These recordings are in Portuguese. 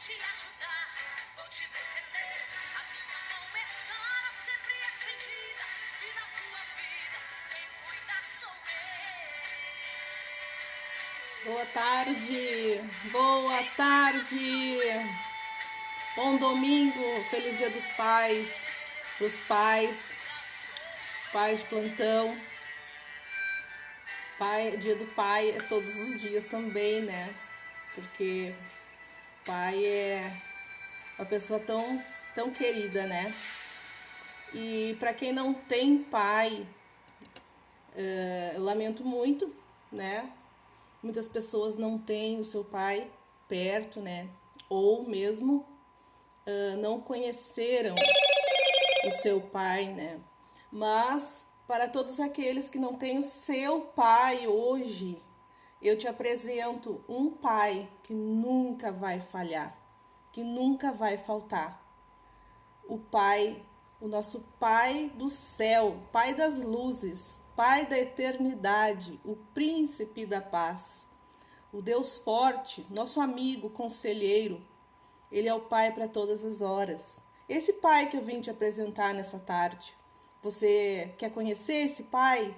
te ajudar, vou te defender. A minha mão estará sempre estendida e na tua vida quem cuida sou eu. Boa tarde, boa tarde. Bom domingo, feliz Dia dos Pais, os pais de plantão. Dia do pai é todos os dias também, né? Porque pai é uma pessoa tão querida, né? E para quem não tem pai, eu lamento muito, né? Muitas pessoas não têm o seu pai perto, né? Ou mesmo não conheceram o seu pai, né? Mas para todos aqueles que não têm o seu pai hoje, eu te apresento um pai que nunca vai falhar, que nunca vai faltar. O pai, o nosso Pai do céu, Pai das luzes, Pai da eternidade, o príncipe da paz, o Deus forte, nosso amigo, conselheiro. Ele é o Pai para todas as horas. Esse Pai que eu vim te apresentar nessa tarde. Você quer conhecer esse Pai?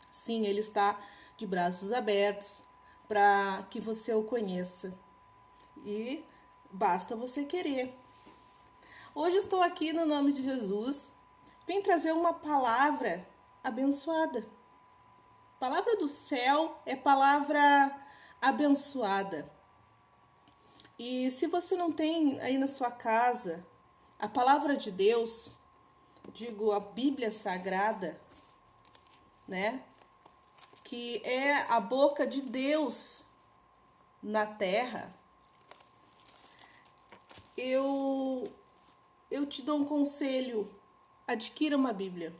Sim, ele está de braços abertos para que você o conheça. E basta você querer. Hoje eu estou aqui no nome de Jesus. Vim trazer uma palavra abençoada. Palavra do céu é palavra abençoada. E se você não tem aí na sua casa a palavra de Deus, digo a Bíblia Sagrada, né? Que é a boca de Deus na terra, eu te dou um conselho: adquira uma Bíblia.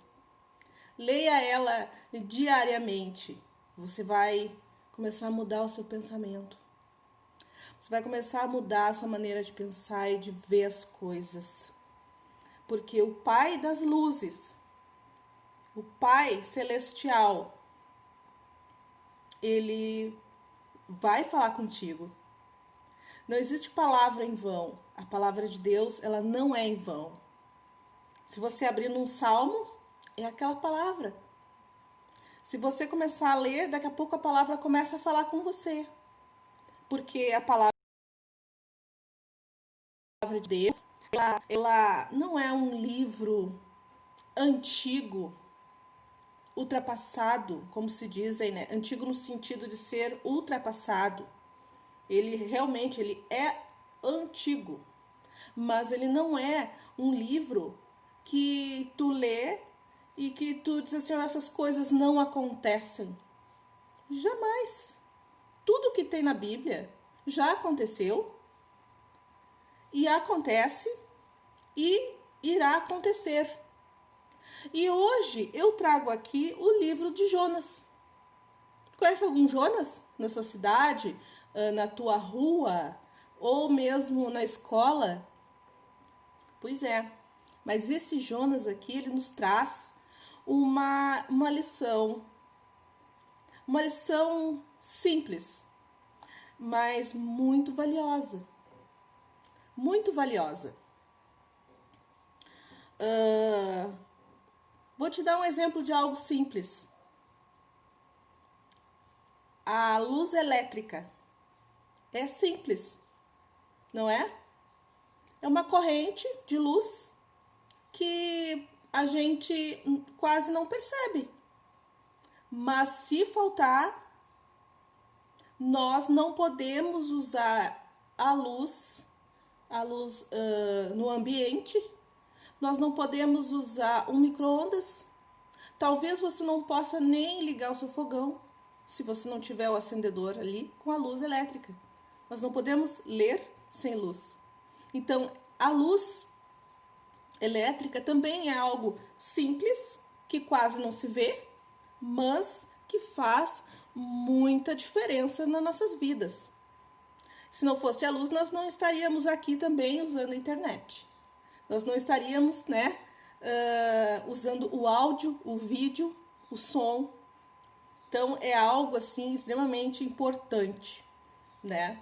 Leia ela diariamente. Você vai começar a mudar o seu pensamento. Você vai começar a mudar a sua maneira de pensar e de ver as coisas. Porque o Pai das luzes, o Pai celestial, ele vai falar contigo. Não existe palavra em vão. A palavra de Deus, ela não é em vão. Se você abrir num salmo, é aquela palavra. Se você começar a ler, daqui a pouco a palavra começa a falar com você. Porque a palavra de Deus, ela não é um livro antigo, ultrapassado, como se dizem, né? Antigo no sentido de ser ultrapassado. Ele realmente é antigo, mas ele não é um livro que tu lê e que tu diz assim: essas coisas não acontecem. Jamais. Tudo que tem na Bíblia já aconteceu e acontece e irá acontecer. E hoje eu trago aqui o livro de Jonas. Conhece algum Jonas nessa cidade, na tua rua ou mesmo na escola? Pois é, mas esse Jonas aqui, ele nos traz uma lição simples, mas muito valiosa. Muito valiosa. Vou te dar um exemplo de algo simples. A luz elétrica é simples, não é? É uma corrente de luz que a gente quase não percebe. Mas se faltar, nós não podemos usar a luz no ambiente. Nós não podemos usar um micro-ondas. Talvez você não possa nem ligar o seu fogão se você não tiver o acendedor ali com a luz elétrica. Nós não podemos ler sem luz. Então, a luz elétrica também é algo simples, que quase não se vê, mas que faz muita diferença nas nossas vidas. Se não fosse a luz, nós não estaríamos aqui também usando a internet. Nós não estaríamos, né, usando o áudio, o vídeo, o som. Então, é algo assim extremamente importante, né?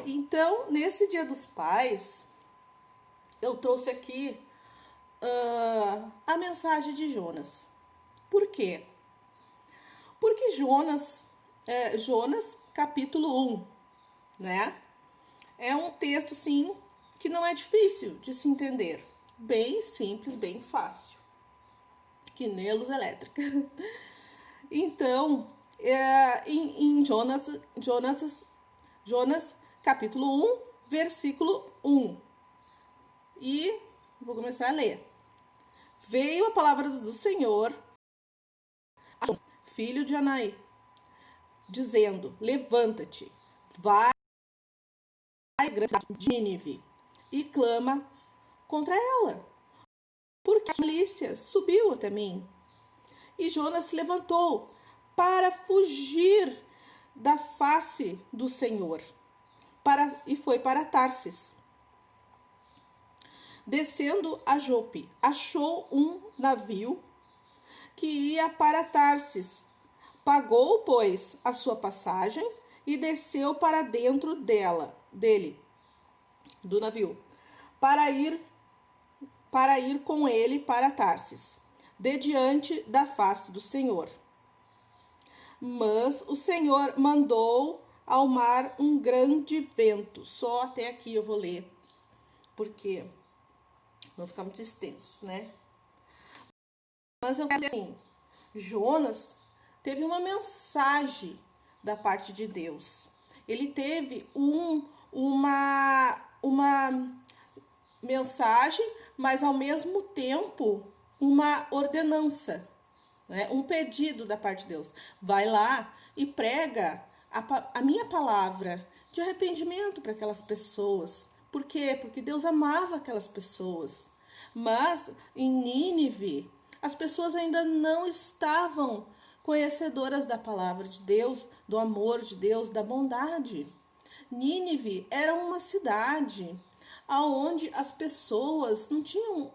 Então, nesse Dia dos Pais, eu trouxe aqui a mensagem de Jonas. Por quê? Porque Jonas, capítulo 1, né? É um texto, sim, que não é difícil de se entender. Bem simples, bem fácil. Que nem a luz elétrica. Então, em Jonas, capítulo 1, versículo 1. E vou começar a ler. Veio a palavra do Senhor, filho de Anaí, dizendo, levanta-te, vai a de Nínive e clama contra ela, porque a milícia subiu até mim. E Jonas se levantou para fugir da face do Senhor e foi para Tarsis. Descendo a Jope, achou um navio que ia para Tarsis. Pagou, pois, a sua passagem e desceu para dentro do navio, para ir com ele para Tarsis, de diante da face do Senhor. Mas o Senhor mandou ao mar um grande vento. Só até aqui eu vou ler, porque não ficar muito extenso, né? Mas eu quero dizer assim, Jonas teve uma mensagem da parte de Deus. Ele teve uma mensagem, mas ao mesmo tempo uma ordenança, né? Um pedido da parte de Deus. Vai lá e prega a minha palavra de arrependimento para aquelas pessoas. Por quê? Porque Deus amava aquelas pessoas. Mas em Nínive, as pessoas ainda não estavam conhecedoras da palavra de Deus, do amor de Deus, da bondade. Nínive era uma cidade onde as pessoas não tinham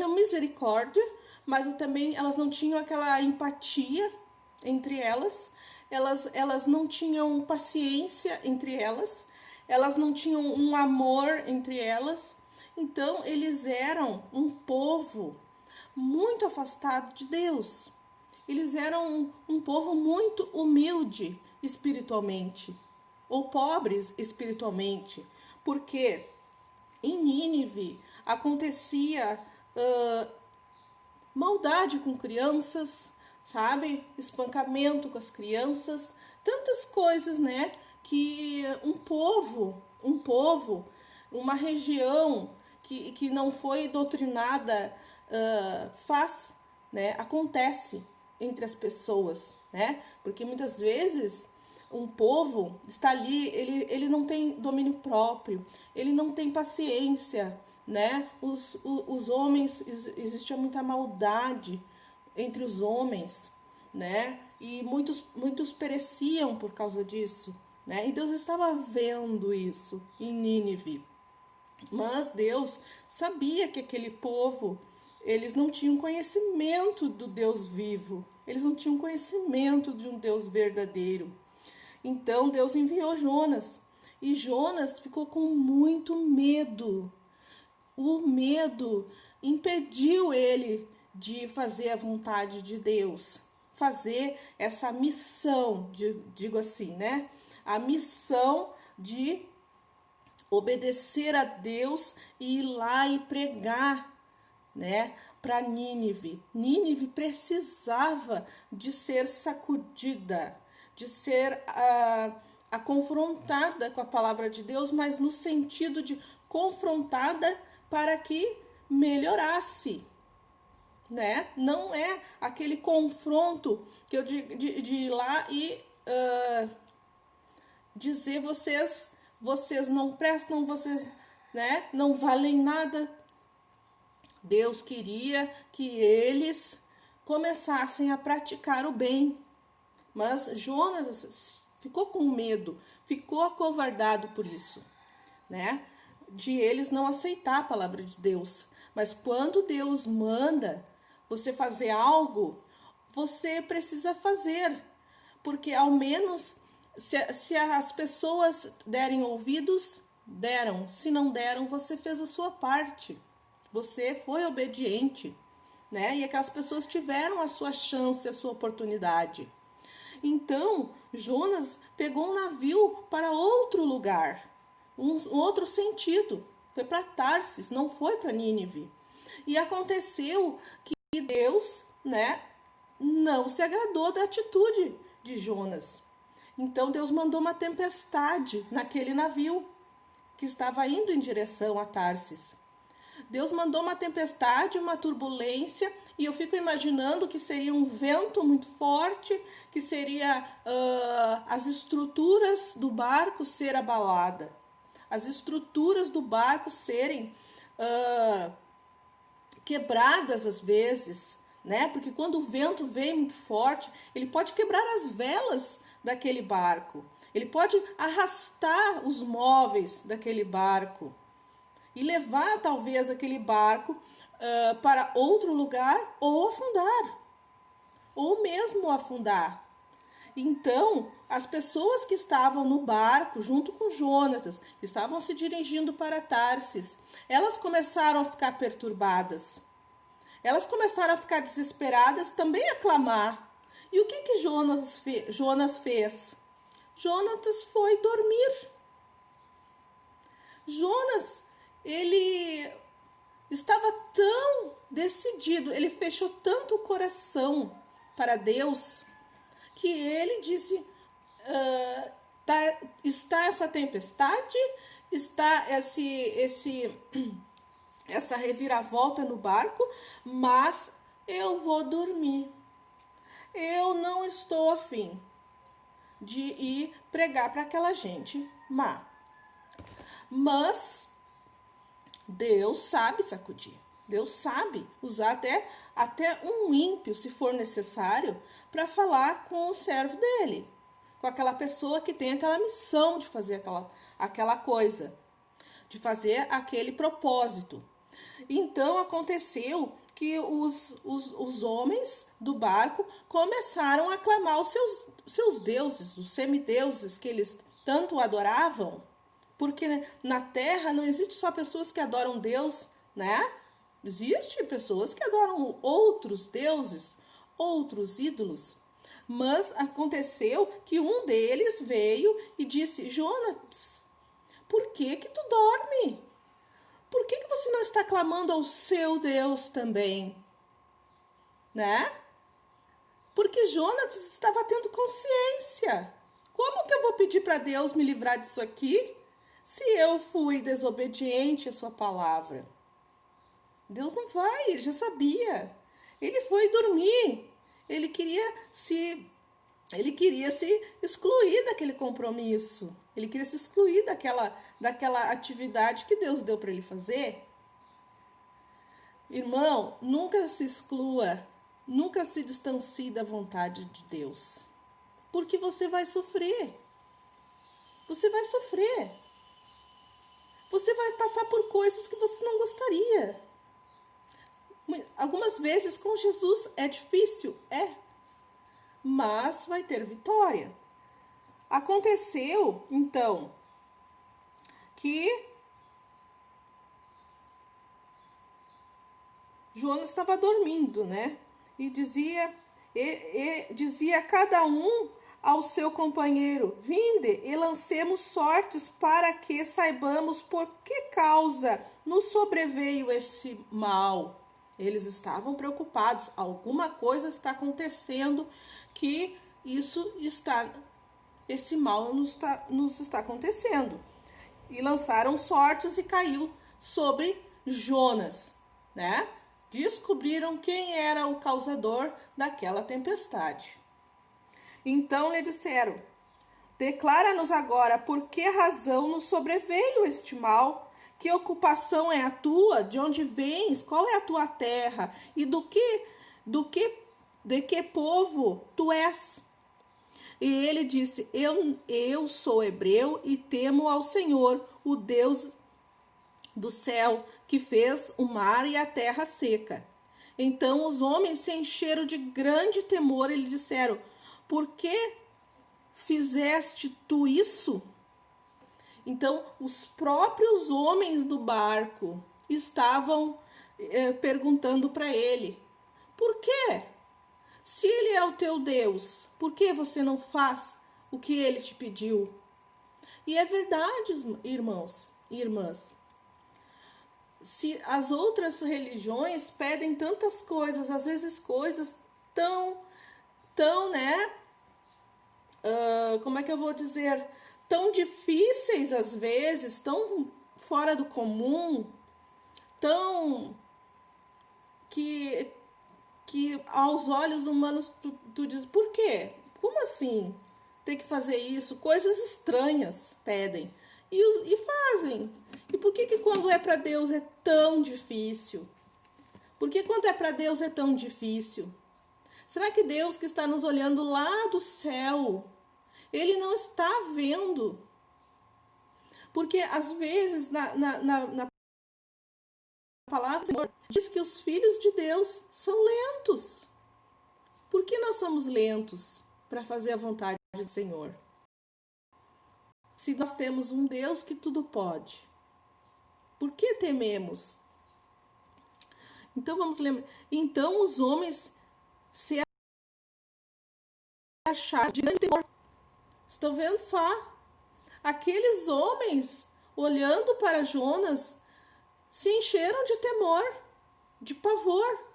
misericórdia, mas também elas não tinham aquela empatia entre elas, elas não tinham paciência entre elas não tinham um amor entre elas. Então, eles eram um povo muito afastado de Deus. Eles eram um povo muito humilde espiritualmente, ou pobres espiritualmente, porque em Nínive acontecia maldade com crianças, sabe? Espancamento com as crianças, tantas coisas, né? Que um povo, uma região que não foi doutrinada faz, né? Acontece entre as pessoas, né? Porque muitas vezes um povo está ali, ele não tem domínio próprio, ele não tem paciência, né? Os homens, existe muita maldade entre os homens, né? E muitos pereciam por causa disso, né? E Deus estava vendo isso em Nínive. Mas Deus sabia que aquele povo, eles não tinham conhecimento do Deus vivo, eles não tinham conhecimento de um Deus verdadeiro. Então Deus enviou Jonas, e Jonas ficou com muito medo. O medo impediu ele de fazer a vontade de Deus, fazer essa missão, digo assim, né? A missão de obedecer a Deus e ir lá e pregar, né, para Nínive. Nínive precisava de ser sacudida, de ser confrontada com a palavra de Deus, mas no sentido de confrontada para que melhorasse, né? Não é aquele confronto que eu de ir lá e dizer vocês não prestam, vocês, né, não valem nada. Deus queria que eles começassem a praticar o bem. Mas Jonas ficou com medo, ficou acovardado por isso, né? De eles não aceitar a palavra de Deus. Mas quando Deus manda você fazer algo, você precisa fazer, porque ao menos se as pessoas derem ouvidos, deram. Se não deram, você fez a sua parte. Você foi obediente, né? E aquelas pessoas tiveram a sua chance, a sua oportunidade. Então, Jonas pegou um navio para outro lugar, um outro sentido. Foi para Tarsis, não foi para Nínive. E aconteceu que Deus, né, não se agradou da atitude de Jonas. Então Deus mandou uma tempestade naquele navio que estava indo em direção a Tarsis. Deus mandou uma tempestade, uma turbulência, e eu fico imaginando que seria um vento muito forte, que seria as estruturas do barco ser abalada, as estruturas do barco serem quebradas às vezes, né? Porque quando o vento vem muito forte, ele pode quebrar as velas daquele barco, ele pode arrastar os móveis daquele barco e levar talvez aquele barco para outro lugar ou afundar, ou mesmo afundar. Então, as pessoas que estavam no barco junto com Jonatas, que estavam se dirigindo para Tarsis, elas começaram a ficar perturbadas. Elas começaram a ficar desesperadas, também a clamar. E o que Jonas fez? Jonatas foi dormir. Jonas, ele estava tão decidido, ele fechou tanto o coração para Deus, que ele disse, está essa tempestade, está essa reviravolta no barco, mas eu vou dormir. Eu não estou afim de ir pregar para aquela gente má. Mas Deus sabe sacudir. Deus sabe usar até um ímpio, se for necessário, para falar com o servo dele, com aquela pessoa que tem aquela missão de fazer aquela coisa, de fazer aquele propósito. Então aconteceu que os homens do barco começaram a clamar os seus deuses, os semideuses que eles tanto adoravam, porque na terra não existe só pessoas que adoram Deus, né? Existem pessoas que adoram outros deuses, outros ídolos. Mas aconteceu que um deles veio e disse: Jonas, por que tu dorme? Por que você não está clamando ao seu Deus também? Né? Porque Jonas estava tendo consciência. Como que eu vou pedir para Deus me livrar disso aqui, se eu fui desobediente à sua palavra? Deus não vai, ele já sabia. Ele foi dormir. Ele queria se excluir daquele compromisso. Ele queria se excluir daquela atividade que Deus deu para ele fazer. Irmão, nunca se exclua, nunca se distancie da vontade de Deus. Porque você vai sofrer. Você vai sofrer. Você vai passar por coisas que você não gostaria. Algumas vezes com Jesus é difícil, mas vai ter vitória. Aconteceu, então, que Jonas estava dormindo, né? E dizia a cada um ao seu companheiro: vinde e lancemos sortes para que saibamos por que causa nos sobreveio esse mal. Eles estavam preocupados, alguma coisa está acontecendo que esse mal nos está acontecendo. E lançaram sortes e caiu sobre Jonas, né? Descobriram quem era o causador daquela tempestade. Então lhe disseram: declara-nos agora por que razão nos sobreveio este mal. Que ocupação é a tua? De onde vens? Qual é a tua terra? E de que povo tu és? E ele disse: eu sou hebreu e temo ao Senhor, o Deus do céu, que fez o mar e a terra seca. Então os homens se encheram de grande temor e lhe disseram: por que fizeste tu isso? Então os próprios homens do barco estavam perguntando para ele: por quê? Se ele é o teu Deus, por que você não faz o que ele te pediu? E é verdade, irmãos e irmãs. Se as outras religiões pedem tantas coisas, às vezes coisas tão, né? Como é que eu vou dizer? Tão difíceis às vezes, tão fora do comum, tão que aos olhos humanos tu diz, por quê? Como assim? Tem que fazer isso? Coisas estranhas pedem e fazem. E por que quando é para Deus é tão difícil? Por que quando é para Deus é tão difícil? Será que Deus que está nos olhando lá do céu, Ele não está vendo? Porque às vezes na palavra do Senhor diz que os filhos de Deus são lentos. Por que nós somos lentos para fazer a vontade do Senhor? Se nós temos um Deus que tudo pode, por que tememos? Então vamos lembrar. Então os homens se acharam de grande temor. Estão vendo só? Aqueles homens, olhando para Jonas, se encheram de temor, de pavor,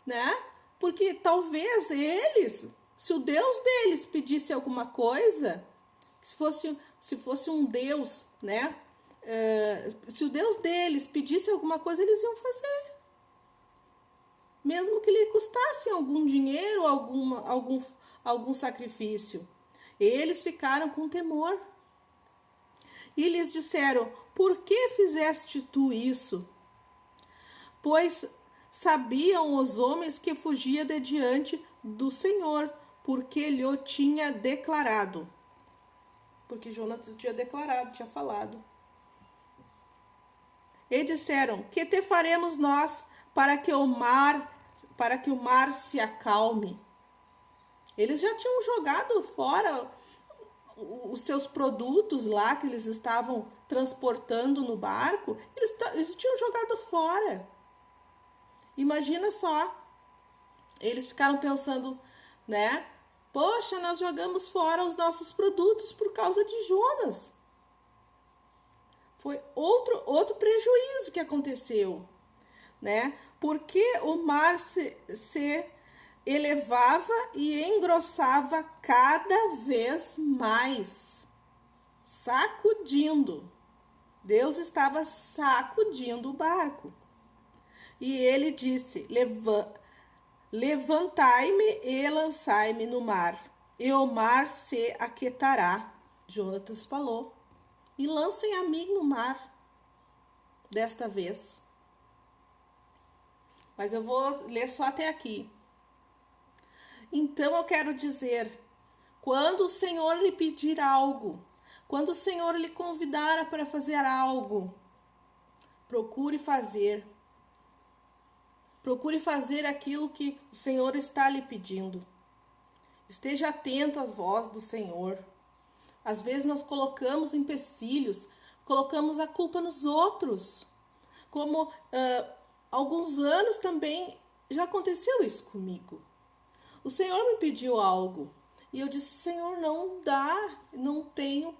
né? Porque talvez eles, se o Deus deles pedisse alguma coisa, se fosse um Deus, né? Se o Deus deles pedisse alguma coisa, eles iam fazer. Mesmo que lhe custasse algum dinheiro, algum sacrifício. Eles ficaram com temor. E lhes disseram: por que fizeste tu isso? Pois sabiam os homens que fugia de diante do Senhor, porque lhe o tinha declarado. Porque Jonas tinha declarado, tinha falado. E disseram: que te faremos nós para que o mar se acalme? Eles já tinham jogado fora os seus produtos lá que eles estavam transportando no barco, eles tinham jogado fora. Imagina só, eles ficaram pensando, né? Poxa, nós jogamos fora os nossos produtos por causa de Jonas. Foi outro prejuízo que aconteceu, né? Porque o mar se elevava e engrossava cada vez mais, sacudindo. Deus estava sacudindo o barco. E ele disse: levantai-me e lançai-me no mar, e o mar se aquietará. Jonatas falou: e lancem a mim no mar, desta vez. Mas eu vou ler só até aqui. Então eu quero dizer, quando o Senhor lhe pedir algo, quando o Senhor lhe convidar para fazer algo, procure fazer. Procure fazer aquilo que o Senhor está lhe pedindo. Esteja atento à voz do Senhor. Às vezes nós colocamos empecilhos, colocamos a culpa nos outros. Como alguns anos também já aconteceu isso comigo. O Senhor me pediu algo e eu disse: Senhor, não dá, não tem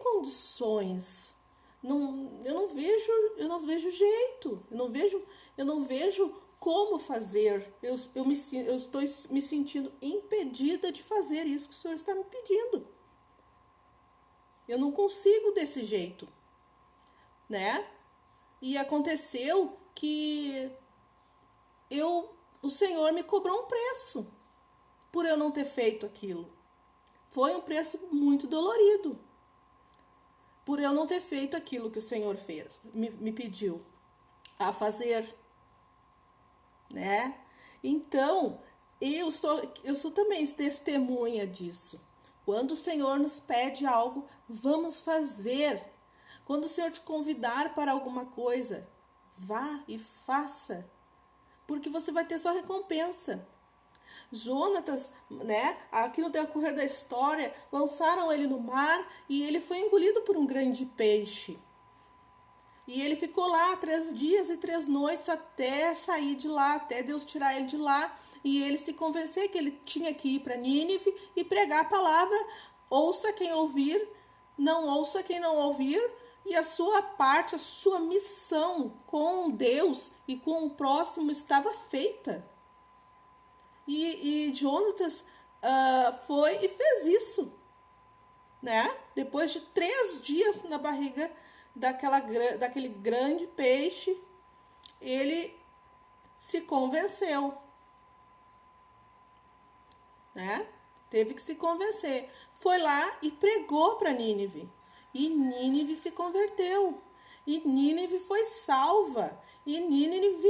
condições. Eu não vejo jeito, eu não vejo como fazer. Eu estou me sentindo impedida de fazer isso que o Senhor está me pedindo. Eu não consigo desse jeito, né? E aconteceu que o Senhor me cobrou um preço por eu não ter feito aquilo. Foi um preço muito dolorido por eu não ter feito aquilo que o Senhor me pediu a fazer, né? Então, eu sou também testemunha disso. Quando o Senhor nos pede algo, vamos fazer. Quando o Senhor te convidar para alguma coisa, vá e faça. porque você vai ter sua recompensa. Jonatas, né, aqui no decorrer da história, lançaram ele no mar e ele foi engolido por um grande peixe. E ele ficou lá 3 dias e 3 noites até sair de lá, até Deus tirar ele de lá e ele se convencer que ele tinha que ir para Nínive e pregar a palavra. Ouça quem ouvir, não ouça quem não ouvir, e a sua parte, a sua missão com Deus e com o próximo estava feita. E Jonatas foi e fez isso, né? Depois de 3 dias na barriga daquele grande peixe, ele se convenceu, né? Teve que se convencer. Foi lá e pregou para Nínive. E Nínive se converteu. E Nínive foi salva. E Nínive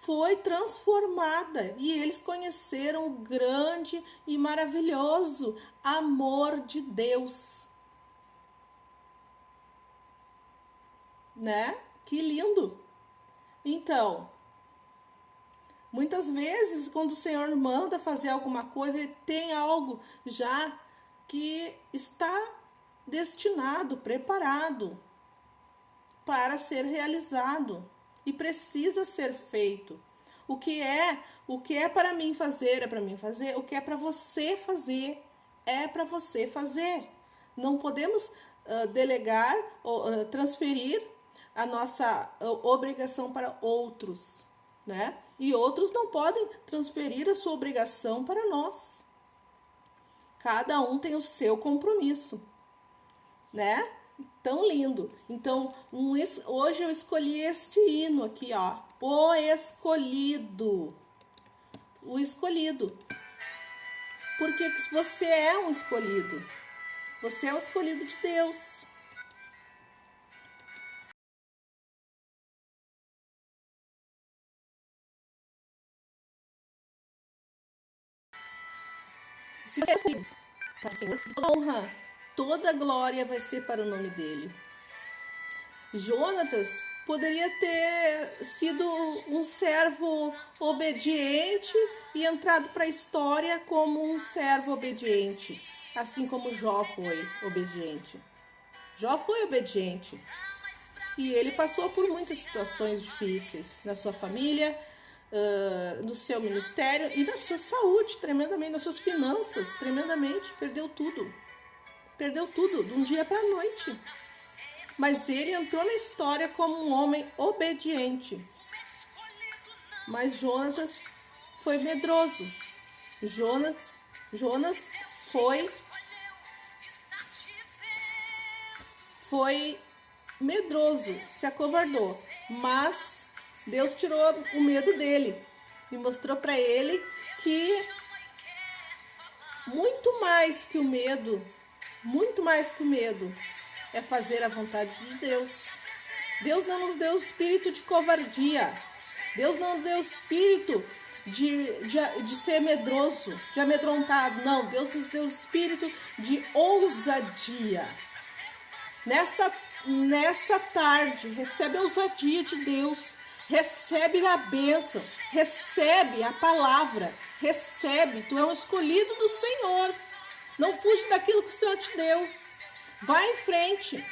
foi transformada. E eles conheceram o grande e maravilhoso amor de Deus. Né? Que lindo! Então, muitas vezes, quando o Senhor manda fazer alguma coisa, Ele tem algo já que está destinado, preparado para ser realizado e precisa ser feito. O que é para mim fazer, é para mim fazer. O que é para você fazer, é para você fazer. Não podemos delegar ou transferir a nossa obrigação para outros, né? E outros não podem transferir a sua obrigação para nós. Cada um tem o seu compromisso, né? Tão lindo. Então, hoje eu escolhi este hino aqui, ó. O Escolhido. O Escolhido. Porque você é um escolhido. Você é um escolhido de Deus. Se você é escolhido para o Senhor, toda honra, toda glória vai ser para o nome dele. Jonatas poderia ter sido um servo obediente e entrado para a história como um servo obediente, assim como Jó foi obediente. Jó foi obediente e ele passou por muitas situações difíceis na sua família, no seu ministério e na sua saúde, tremendamente, nas suas finanças, tremendamente, perdeu tudo de um dia para a noite. Mas ele entrou na história como um homem obediente. Mas Jonatas foi medroso. Jonas foi medroso, se acovardou. Mas Deus tirou o medo dele e mostrou para ele que muito mais que o medo é fazer a vontade de Deus. Deus não nos deu espírito de covardia. Deus não deu espírito de ser medroso, de amedrontado. Não, Deus nos deu espírito de ousadia. Nessa tarde, recebe a ousadia de Deus. Recebe a bênção. Recebe a palavra. Recebe. Tu é um escolhido do Senhor. Não fuja daquilo que o Senhor te deu. Vá em frente.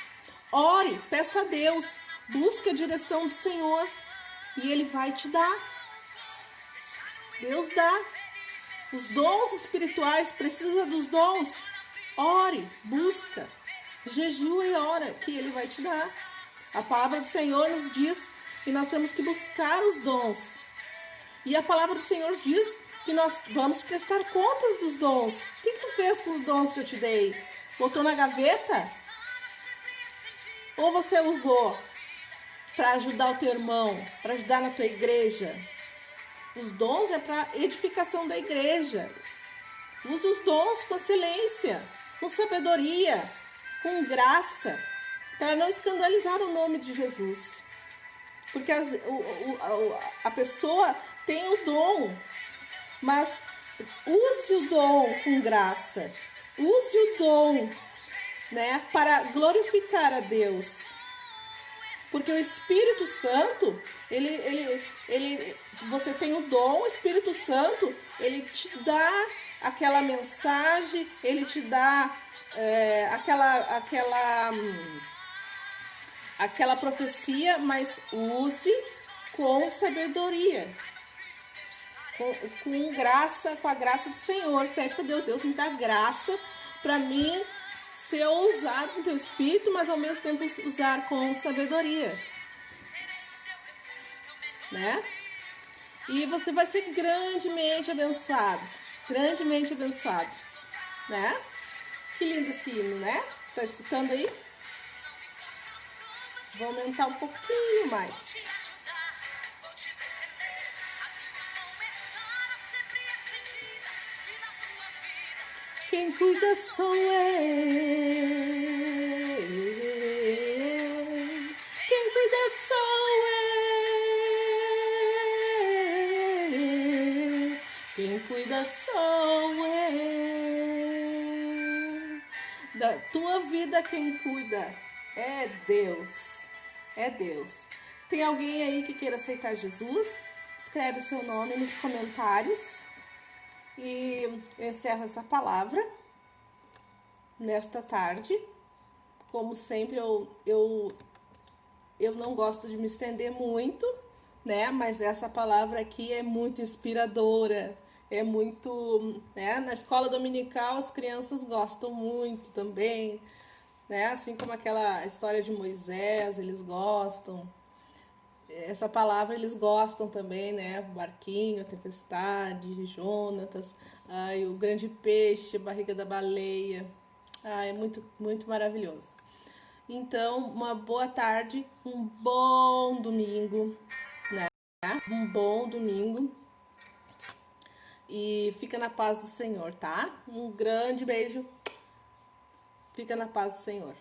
Ore, peça a Deus. Busque a direção do Senhor. E Ele vai te dar. Deus dá. Os dons espirituais, precisa dos dons. Ore, busca. Jejua e ora, que Ele vai te dar. A palavra do Senhor nos diz que nós temos que buscar os dons. E a palavra do Senhor diz que nós vamos prestar contas dos dons. O que tu fez com os dons que eu te dei? Botou na gaveta? Ou você usou para ajudar o teu irmão, para ajudar na tua igreja? Os dons é para edificação da igreja. Usa os dons com excelência, com sabedoria, com graça, para não escandalizar o nome de Jesus. Porque a pessoa tem o dom, mas use o dom com graça. Use o dom, né, para glorificar a Deus. Porque o Espírito Santo, ele você tem o dom, o Espírito Santo, ele te dá aquela mensagem, ele te dá aquela profecia, mas use com sabedoria, com graça, com a graça do Senhor. Pede para Deus, Deus me dá graça para mim ser ousado com teu Espírito, mas ao mesmo tempo usar com sabedoria, né? E você vai ser grandemente abençoado, né? Que lindo esse hino, né? Tá escutando aí? Vou aumentar um pouquinho mais. Quem cuida sou eu. Quem cuida sou eu. Quem cuida sou eu. Da tua vida quem cuida é Deus. É Deus. Tem alguém aí que queira aceitar Jesus? Escreve o seu nome nos comentários. E eu encerro essa palavra nesta tarde. Como sempre, eu não gosto de me estender muito, né? Mas essa palavra aqui é muito inspiradora. É muito, né? Na escola dominical as crianças gostam muito também, né? Assim como aquela história de Moisés, eles gostam. Essa palavra eles gostam também, né? O barquinho, a tempestade, Jonatas, ai, o grande peixe, a barriga da baleia. Ai, é muito, muito maravilhoso. Então, uma boa tarde, um bom domingo, né? Um bom domingo. E fica na paz do Senhor, tá? Um grande beijo. Fica na paz do Senhor.